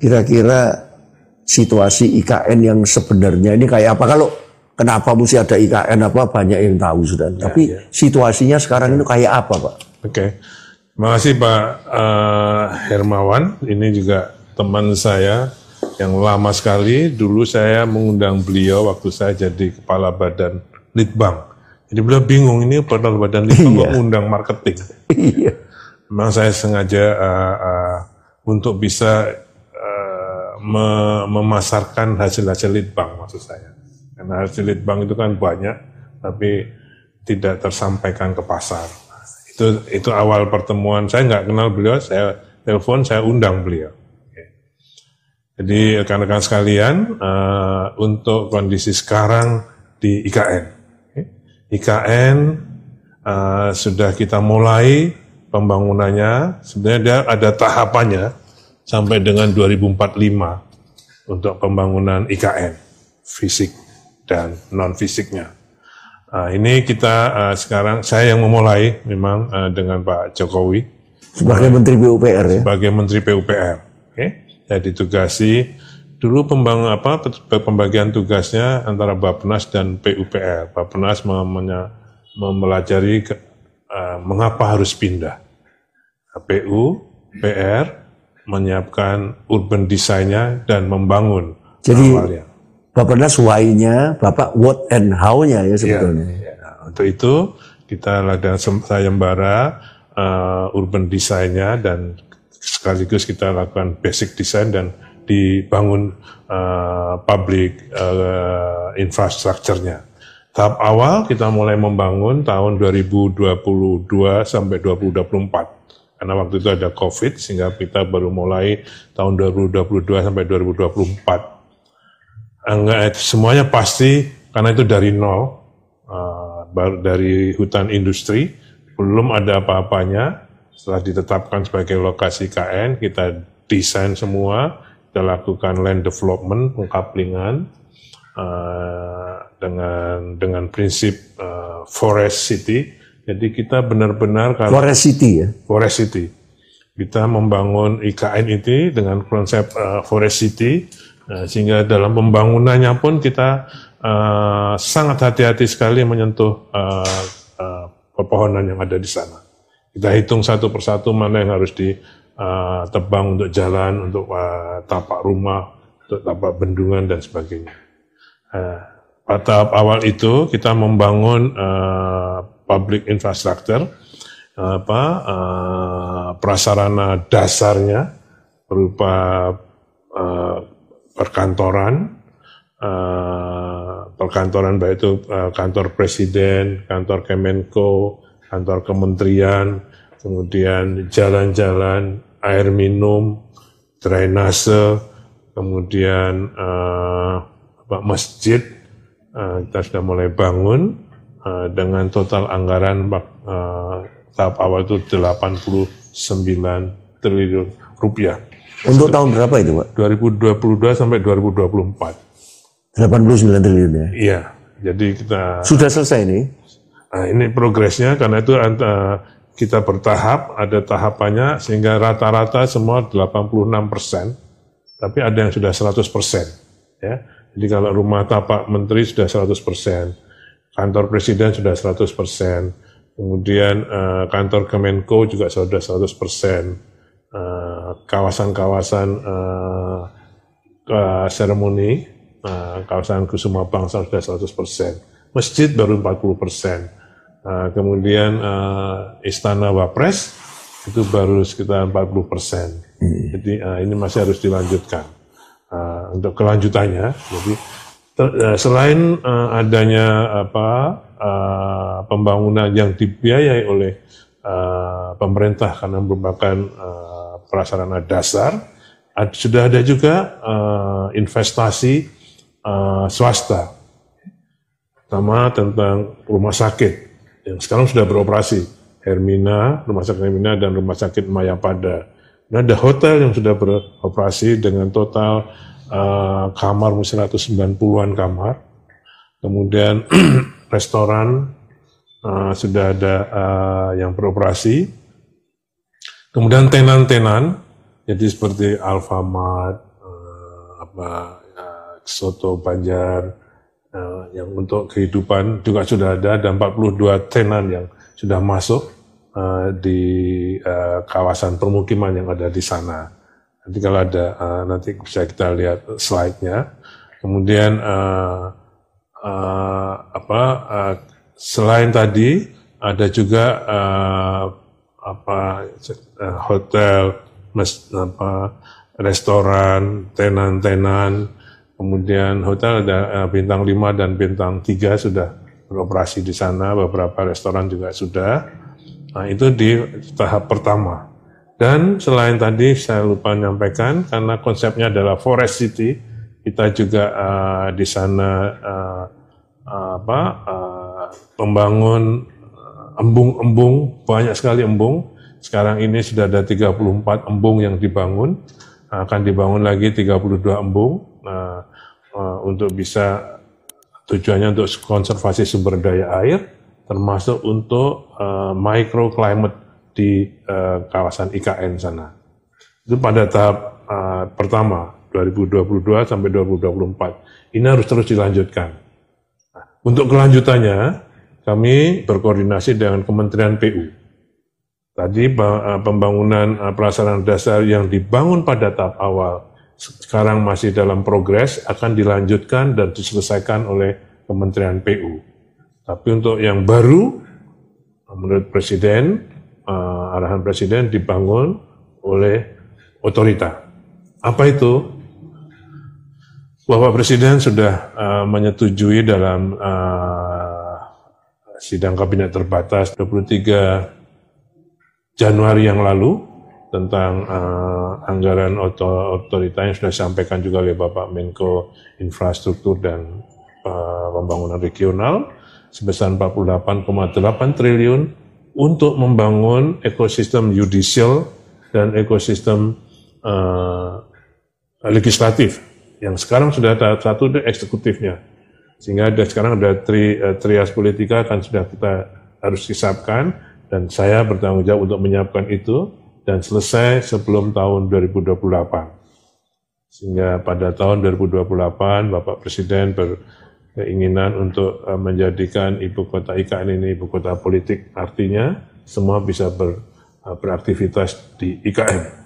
kira-kira situasi IKN yang sebenarnya ini kayak apa? Kalau kenapa mesti ada IKN apa banyak yang tahu sudah. Tapi situasinya sekarang ini kayak apa, Pak? Oke. Terima kasih Pak Hermawan. Ini juga teman saya yang lama sekali. Dulu saya mengundang beliau waktu saya jadi kepala badan Litbang. Jadi beliau bingung ini kepala badan Litbang kok mengundang marketing. Iya. Memang saya sengaja untuk bisa memasarkan hasil-hasil Litbang maksud saya. Karena hasil Litbang itu kan banyak, tapi tidak tersampaikan ke pasar. Itu awal pertemuan. Saya nggak kenal beliau, saya telepon, saya undang beliau. Jadi rekan-rekan sekalian, untuk kondisi sekarang di IKN. IKN sudah kita mulai pembangunannya, sebenarnya ada tahapannya sampai dengan 2045 untuk pembangunan IKN, fisik dan non-fisiknya. Ini kita sekarang, saya yang memulai memang dengan Pak Jokowi. Sebagai Menteri PUPR ya? Sebagai Menteri PUPR. Saya ditugasi, dulu pembagian tugasnya antara Bappenas dan PUPR. Bappenas mempelajari mengapa harus pindah. PUPR menyiapkan urban design-nya dan membangun. Jadi awalnya. Bappenas why-nya, Bapak what and how-nya ya sebetulnya. Nah, untuk itu kita lakukan sayembara urban design-nya dan sekaligus kita lakukan basic design dan dibangun public infrastructure-nya. Tahap awal kita mulai membangun tahun 2022 sampai 2024. Karena waktu itu ada COVID sehingga kita baru mulai tahun 2022 sampai 2024. Enggak, semuanya pasti karena itu dari nol, dari hutan industri, belum ada apa-apanya. Setelah ditetapkan sebagai lokasi KN, kita desain semua, kita lakukan land development, pengkaplingan, dengan prinsip forest city. Jadi kita benar-benar forest city ya. Forest city. Kita membangun IKN ini dengan konsep forest city. Sehingga dalam pembangunannya pun kita sangat hati-hati sekali menyentuh pepohonan yang ada di sana. Kita hitung satu persatu mana yang harus ditebang untuk jalan, untuk tapak rumah, untuk tapak bendungan dan sebagainya. Pada tahap awal itu kita membangun public infrastructure, prasarana dasarnya berupa perkantoran baik itu kantor presiden, kantor Kemenko, kantor kementerian, kemudian jalan-jalan, air minum, drainase, kemudian masjid, kita sudah mulai bangun dengan total anggaran tahap awal itu 89 triliun rupiah. Untuk tahun berapa itu, Pak? 2022 sampai 2024. 89 triliun ya? Iya, jadi kita... Sudah selesai ini? Nah, ini progresnya, karena itu kita bertahap, ada tahapannya, sehingga rata-rata semua 86%, tapi ada yang sudah 100%. Ya. Jadi kalau rumah tapak menteri sudah 100%, kantor presiden sudah 100%, kemudian kantor Kemenko juga sudah 100%, kawasan-kawasan seremoni, kawasan Kusuma Bangsa sudah 100%, masjid baru 40%, kemudian Istana Wapres itu baru sekitar 40%. Jadi ini masih harus dilanjutkan. Untuk kelanjutannya, jadi selain adanya pembangunan yang dibiayai oleh pemerintah karena merupakan prasarana dasar, sudah ada juga investasi swasta, pertama tentang rumah sakit yang sekarang sudah beroperasi, Hermina, Rumah Sakit Hermina dan Rumah Sakit Mayapada. Nah, ada hotel yang sudah beroperasi dengan total kamar 190-an kamar, kemudian restoran sudah ada yang beroperasi. Kemudian tenan-tenan, jadi seperti Alfamart, soto Banjar, yang untuk kehidupan juga sudah ada 42 tenan yang sudah masuk di kawasan permukiman yang ada di sana. Nanti kalau ada, nanti bisa kita lihat slide-nya. Kemudian selain tadi ada juga hotel, restoran, tenan-tenan. Kemudian hotel ada bintang 5 dan bintang 3 sudah beroperasi di sana, beberapa restoran juga sudah. Nah, itu di tahap pertama. Dan selain tadi saya lupa menyampaikan, karena konsepnya adalah Forest City, kita juga di sana membangun embung-embung, banyak sekali embung. Sekarang ini sudah ada 34 embung yang dibangun, akan dibangun lagi 32 embung. Untuk bisa tujuannya untuk konservasi sumber daya air, termasuk untuk microclimate di kawasan IKN sana. Itu pada tahap pertama 2022 sampai 2024. Ini harus terus dilanjutkan. Untuk kelanjutannya, kami berkoordinasi dengan Kementerian PU. Tadi pembangunan prasarana dasar yang dibangun pada tahap awal sekarang masih dalam progres, akan dilanjutkan dan diselesaikan oleh Kementerian PU. Tapi untuk yang baru, menurut Presiden, arahan Presiden dibangun oleh otorita. Apa itu? Bapak Presiden sudah menyetujui dalam sidang kabinet terbatas 23 Januari yang lalu, tentang anggaran otorita yang sudah disampaikan juga oleh Bapak Menko Infrastruktur dan Pembangunan Regional sebesar 48,8 triliun untuk membangun ekosistem judicial dan ekosistem legislatif yang sekarang sudah ada satu eksekutifnya, sehingga sekarang ada trias politika kan sudah kita harus hisapkan, dan saya bertanggung jawab untuk menyiapkan itu dan selesai sebelum tahun 2028. Sehingga pada tahun 2028 Bapak Presiden berkeinginan untuk menjadikan ibu kota IKN ini ibu kota politik, artinya semua bisa beraktivitas di IKN.